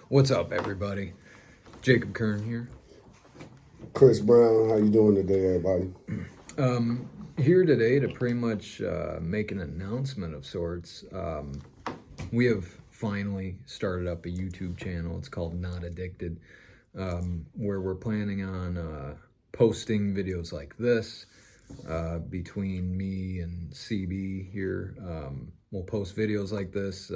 What's up, everybody? Jacob Kern here. Chris Brown, how you doing today, everybody? Here today to pretty much make an announcement of sorts. We have finally started up a YouTube channel. It's called Not Addicted, where we're planning on posting videos like this between me and CB here. We'll post videos like this,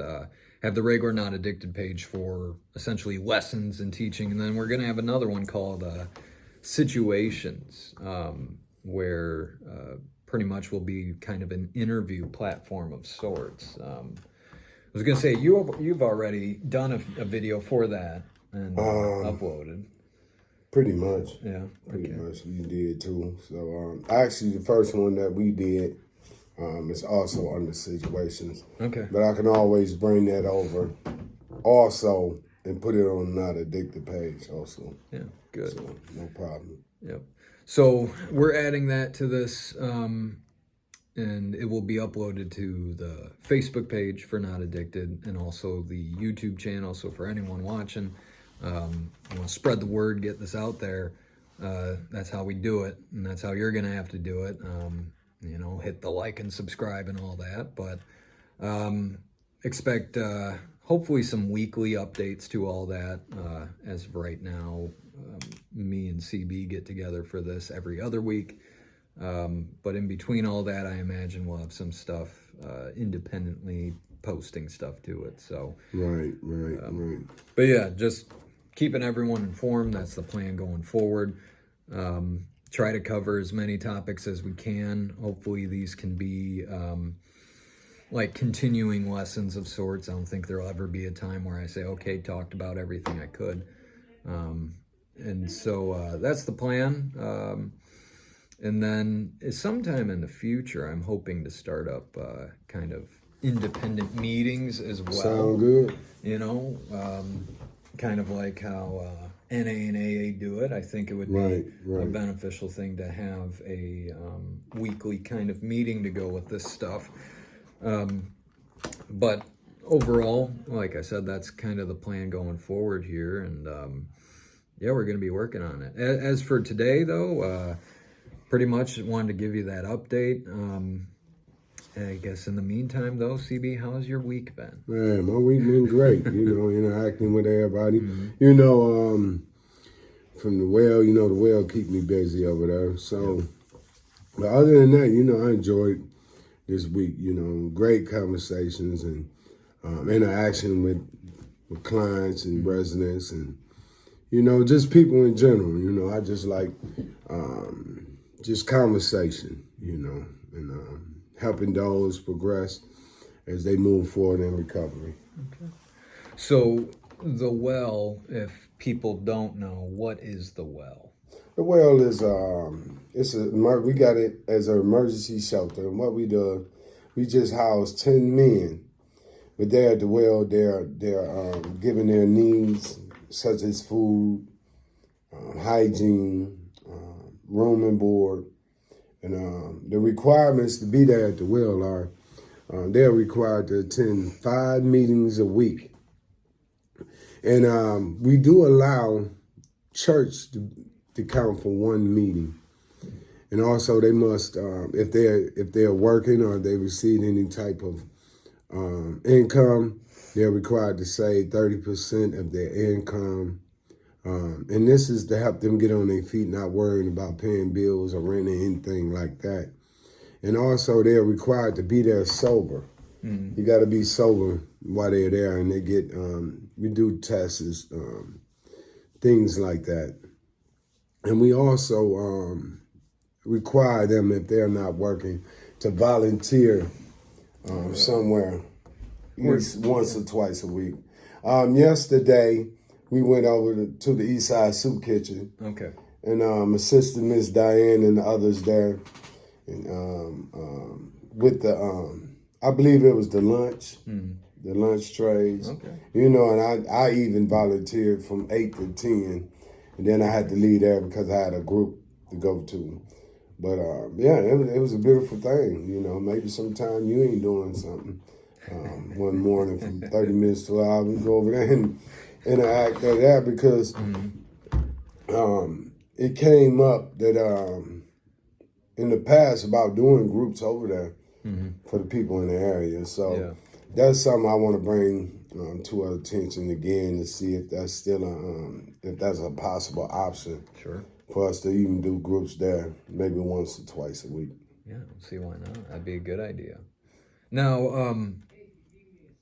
have the regular Not Addicted page for essentially lessons and teaching, and then we're going to have another one called Situations, where pretty much will be kind of an interview platform of sorts. I was going to say, you've already done a video for that and uploaded. Pretty much. Yeah. Pretty much we did too. So actually the first one that we did is also under Situations. Okay. But I can always bring that over also and put it on Not Addicted page also. Yeah, good. So no problem. Yep. So we're adding that to this, and it will be uploaded to the Facebook page for Not Addicted and also the YouTube channel. So for anyone watching, want to spread the word, get this out there. That's how we do it, and that's how you're going to have to do it. Hit the like and subscribe and all that. But expect hopefully some weekly updates to all that. As of right now, me and CB get together for this every other week. But in between all that, I imagine we'll have some stuff independently posting stuff to it. So Right. But yeah, just keeping everyone informed. That's the plan going forward. Try to cover as many topics as we can. Hopefully these can be like continuing lessons of sorts. I don't think there'll ever be a time where I say, okay, talked about everything I could. And so that's the plan. And then sometime in the future, I'm hoping to start up kind of independent meetings as well. Sound good. Kind of like how NA and AA do it. I think it would be a beneficial thing to have a weekly kind of meeting to go with this stuff. But overall, like I said, that's kind of the plan going forward here. And yeah, we're going to be working on it. As for today, though, pretty much wanted to give you that update. I guess in the meantime, though, CB, how's your week been? Man, my week been great. Interacting with everybody. From the well, the well keep me busy over there. So, but other than that, I enjoyed this week. Great conversations and interaction with clients and residents and, just people in general. I just like just conversation, and helping those progress as they move forward in recovery. Okay. So the well, if people don't know, what is the well? The well is we got it as an emergency shelter, and what we do, we just house 10 men, but they're at the well. They're given their needs such as food, hygiene, room and board. And the requirements to be there at the well are they're required to attend 5 meetings a week. And we do allow church to count for 1 meeting. And also they must, if they're working or they receive any type of income, they're required to save 30% of their income. And this is to help them get on their feet, not worrying about paying bills or renting, anything like that. And also, they're required to be there sober. You got to be sober while they're there, and they get, we do tests, things like that. And we also require them, if they're not working, to volunteer somewhere at least once or twice a week. Yesterday, we went over to the East Side Soup Kitchen. Okay. And assisted Miss Diane and the others there. And with the, I believe it was the lunch, the lunch trays. Okay. And I even volunteered from 8 to 10. And then I had to leave there because I had a group to go to. But yeah, it was a beautiful thing. Maybe sometime you ain't doing something. One morning from 30 minutes to an hour, we go over there and interact of that because it came up that in the past about doing groups over there for the people in the area. So that's something I want to bring to our attention again to see if that's still if that's a possible option. Sure. For us to even do groups there, maybe once or twice a week. Yeah, see why not? That'd be a good idea. Now,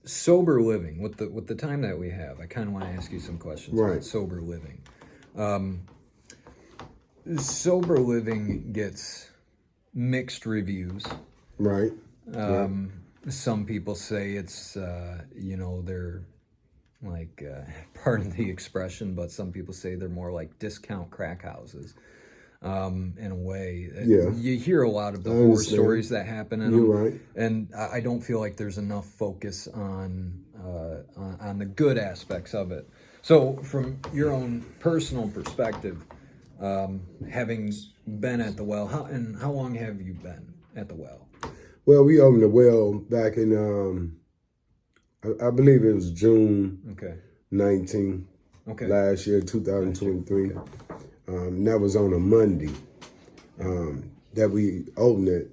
sober living, with the time that we have, I kind of want to ask you some questions about sober living. Sober living gets mixed reviews. Right. Some people say it's, they're like, pardon the expression, but some people say they're more like discount crack houses. In a way, you hear a lot of the horror stories that happen in them, right. And I don't feel like there's enough focus on the good aspects of it. So, from your own personal perspective, having been at the well, how long have you been at the well? Well, we opened the well back in I believe it was June 19 last year, 2023. That was on a Monday that we opened it.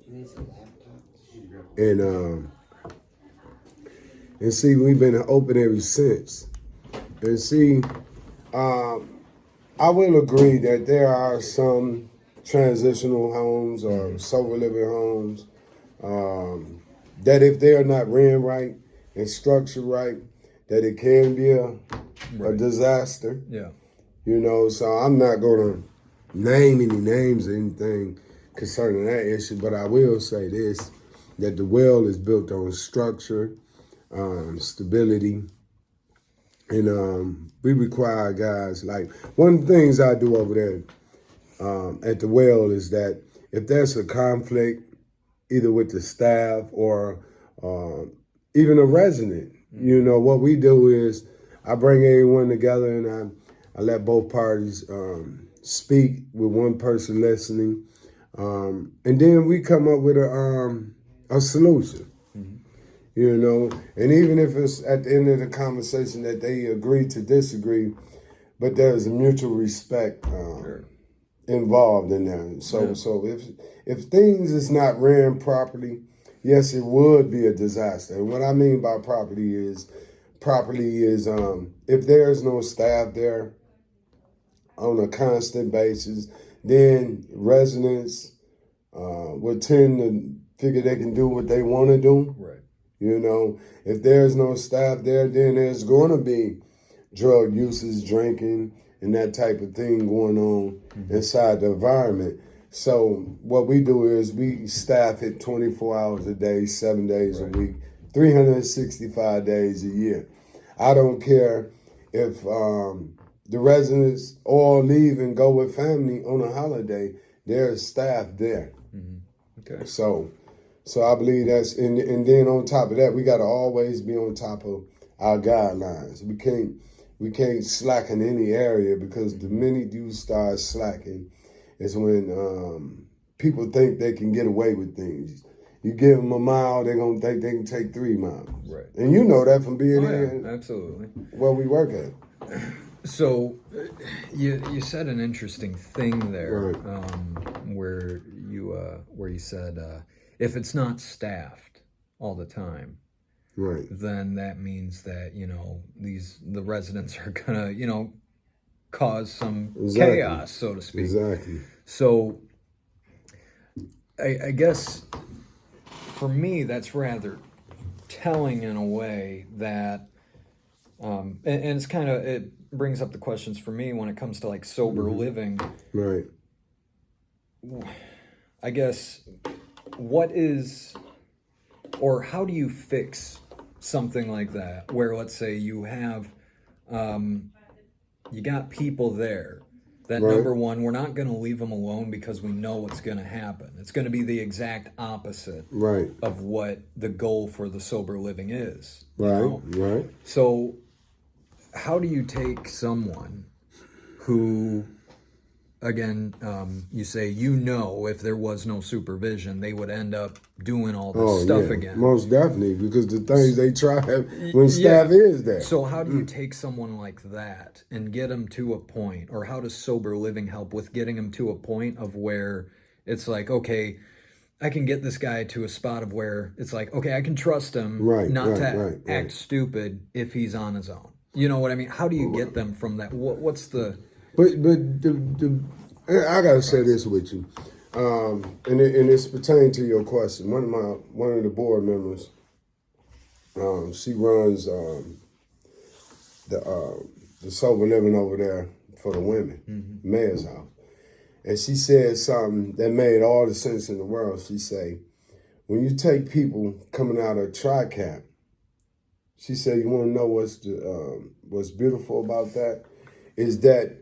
And see, we've been open ever since. And see, I will agree that there are some transitional homes or sober living homes that if they are not ran right and structured right, that it can be a disaster. Yeah. You know, so I'm not going to name any names or anything concerning that issue, but I will say this, that the well is built on structure, stability, and we require guys, like, one of the things I do over there at the well is that if there's a conflict, either with the staff or even a resident, you know, what we do is I bring everyone together and I let both parties speak with one person listening, and then we come up with a solution. You know, and even if it's at the end of the conversation that they agree to disagree, but there's a mutual respect involved in that. So if things is not ran properly, yes, it would be a disaster. And what I mean by properly is if there's no staff there on a constant basis, then residents will tend to figure they can do what they want to do. Right. You know, if there's no staff there, then there's going to be drug usage, drinking, and that type of thing going on inside the environment. So what we do is we staff it 24 hours a day, 7 days a week, 365 days a year. I don't care if the residents all leave and go with family on a holiday, there's staff there. Okay. So I believe that's, and then on top of that, we got to always be on top of our guidelines. We can't slacken any area, because the minute you start slacking is when people think they can get away with things. You give them a mile, they're going to think they can take 3 miles. Right. And you know that from being here. Absolutely. Where we work at. So you said an interesting thing there, Right. where you said if it's not staffed all the time, Right. then that means that the residents are gonna cause some chaos, so to speak. Exactly. So I guess for me that's rather telling in a way that and it's it brings up the questions for me when it comes to like sober living. Right. I guess what is, or how do you fix something like that, where let's say you have you got people there that number one, we're not going to leave them alone because we know what's going to happen. It's going to be the exact opposite of what the goal for the sober living is. Right. So how do you take someone who again, you say, if there was no supervision, they would end up doing all this Oh stuff yeah, again. most definitely, because the things they try when staff is there. So how do you take someone like that and get them to a point, or how does sober living help with getting them to a point of where it's like, okay, I can get this guy to a spot of where it's like, okay, I can trust him not to act stupid if he's on his own. You know what I mean? How do you get them from that? What's the... But I gotta say this with you, and it's pertaining to your question. One of the board members, she runs the sober living over there for the women, mayor's house, and she said something that made all the sense in the world. She say, when you take people coming out of tri-camp, she said, you want to know what's beautiful about that is that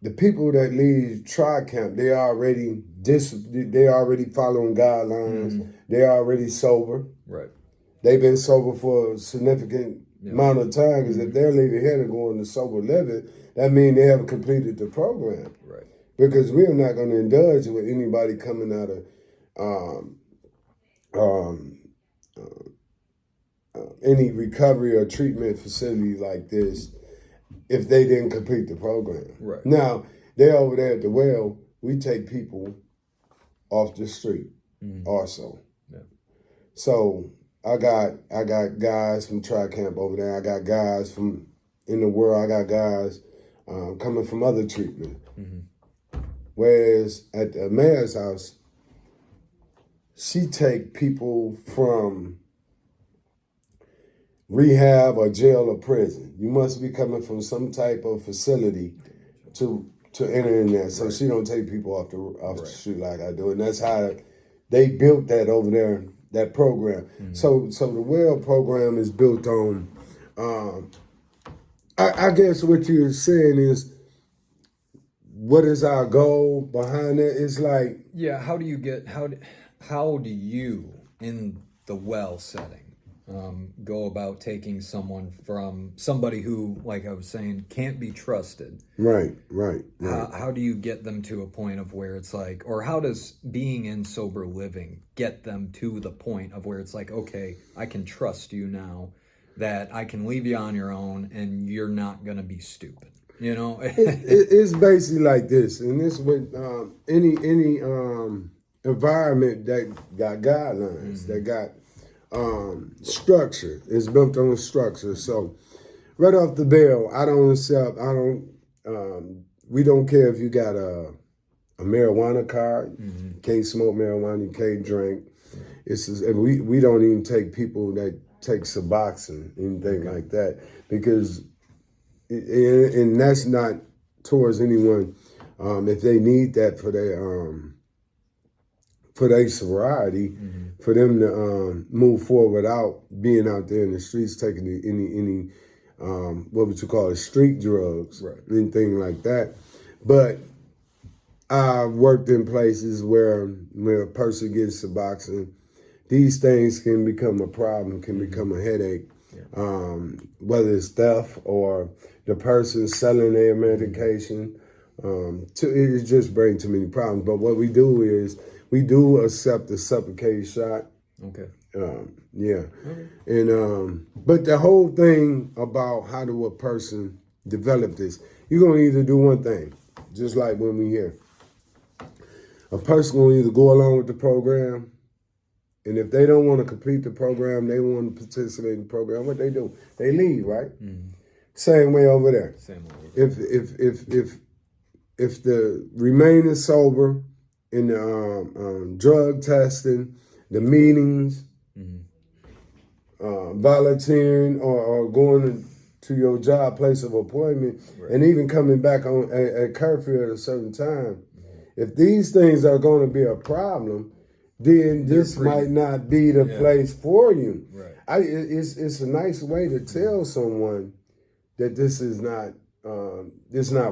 the people that leave tri-camp, they already following guidelines. They're already sober. Right. They've been sober for a significant amount of time, because if they're leaving here and going to sober living, that means they haven't completed the program. Right. Because we're not going to indulge with anybody coming out of any recovery or treatment facility like this if they didn't complete the program. Right. Now, they're over there at the well, we take people off the street also. Yeah. So I got guys from tri-camp over there. I got guys from in the world. I got guys coming from other treatment. Whereas at the mayor's house, she take people from rehab or jail or prison. You must be coming from some type of facility to enter in there. So she don't take people off the street like I do. And that's how they built that over there, that program. So the WELL program is built on, I guess what you're saying is, what is our goal behind it? It's like... Yeah, how do you in the WELL setting go about taking someone from somebody who, like I was saying, can't be trusted? Right. How do you get them to a point of where it's like, or how does being in sober living get them to the point of where it's like, okay, I can trust you now, that I can leave you on your own and you're not going to be stupid? You know, it's basically like this, and this with any environment that got guidelines, that got structure. It's built on structure. So right off the bat, we don't care if you got a marijuana card. You can't smoke marijuana. You can't drink. We don't even take people that take Suboxone, anything like that, because. And that's not towards anyone. If they need that for their sobriety, for them to move forward without being out there in the streets taking any what would you call it, street drugs, anything like that. But I've worked in places where a person gets Suboxone, these things can become a problem, can become a headache. Whether it's theft or the person selling their medication, it just brings too many problems. But what we do is we do accept the Sublocade shot. Okay. And but the whole thing about how do a person develop this, you're gonna either do one thing, just like when we here. A person will either go along with the program. And if they don't want to complete the program, they want to participate in the program, what they do? They leave, right? Same way over there. Same way. If the remaining sober in the drug testing, the meetings, volunteering or going to your job place of appointment, and even coming back on at curfew at a certain time, if these things are going to be a problem, then this might not be the place for you. Right. It's a nice way to tell someone that this is not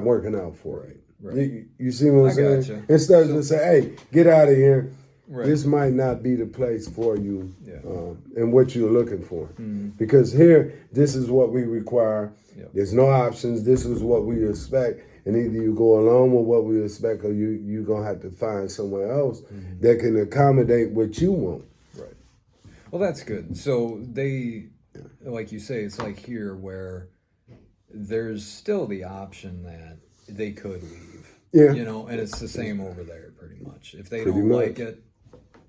working out for you. Right. You see what I'm saying? Gotcha. Instead of just say, hey, get out of here. This might not be the place for you and what you're looking for. Because here, this is what we require. There's no options. This is what we expect. and either you go along with what we expect, or you're gonna have to find somewhere else that can accommodate what you want. Right. Well, that's good. So they, like you say, it's like here where there's still the option that they could leave. Yeah. You know, and it's the same over there pretty much. If they Pretty don't much. like it,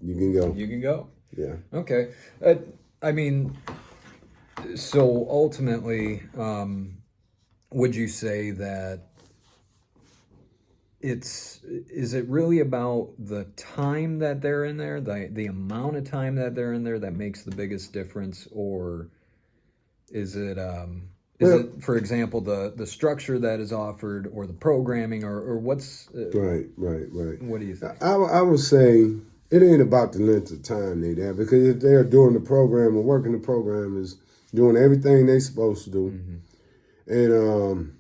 You can go. you can go. Yeah. Okay. I mean, so ultimately, would you say that is it really about the time that they're in there, the amount of time that they're in there that makes the biggest difference, or is it for example the structure that is offered, or the programming, or what's Right. what do you think? I would say it ain't about the length of time they there, because if they're doing the program or working the program, is doing everything they supposed to do, and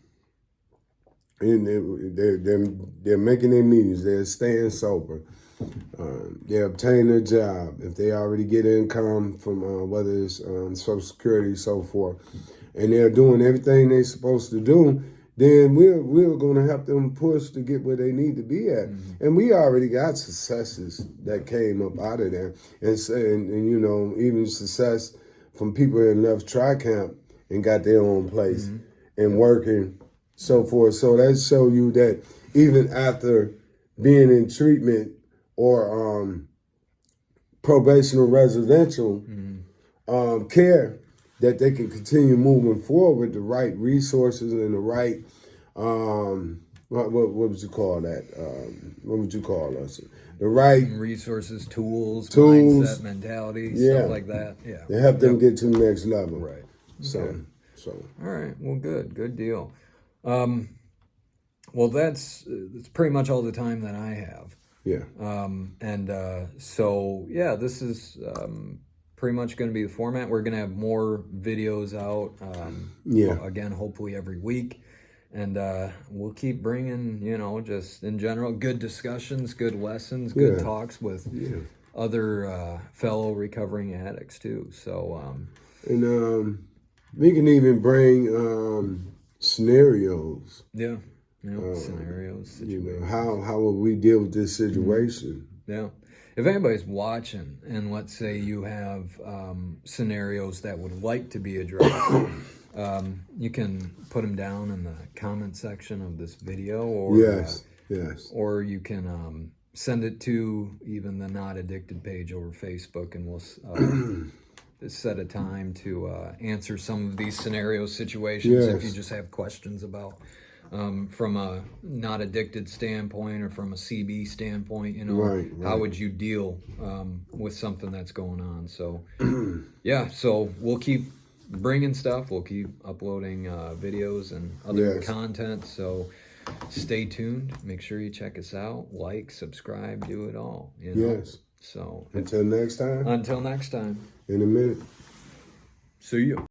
they're making their meetings, they're staying sober, they're obtaining a job if they already get income from whether it's Social Security, so forth, and they're doing everything they're supposed to do. Then we're going to help them push to get where they need to be at. And we already got successes that came up out of there. And you know, even success from people that left Tri-Camp and got their own place and working, so forth. So that show you that even after being in treatment or probation or residential care, that they can continue moving forward with the right resources and the right, what would you call that? What would you call us? The right Resources, tools, Tools. mindset, mentality, Yeah. stuff like that. Yeah. to help them get to the next level. Right. So All right. Well, good deal. Well, that's pretty much all the time that I have. yeah, So yeah, this is pretty much going to be the format. We're going to have more videos out. Yeah. Again, hopefully every week, and we'll keep bringing, you know, just in general, good discussions, good lessons, good Yeah. talks with other fellow recovering addicts too. So and we can even bring scenarios. yeah, you know, scenarios, You situations. know, how would we deal with this situation? Yeah. If anybody's watching, and let's say you have scenarios that would like to be addressed, you can put them down in the comment section of this video, or Yes. or you can send it to even the Not Addicted page over Facebook, and we'll set a time to answer some of these scenario situations if Yes. you just have questions about. From a not addicted standpoint, or from a CB standpoint, you know, Right. how would you deal with something that's going on? So, yeah, so we'll keep bringing stuff. We'll keep uploading videos and other Yes. content. So stay tuned. Make sure you check us out. Like, subscribe, do it all. You know? Yes. So Until next time, until next time, in a minute. see you.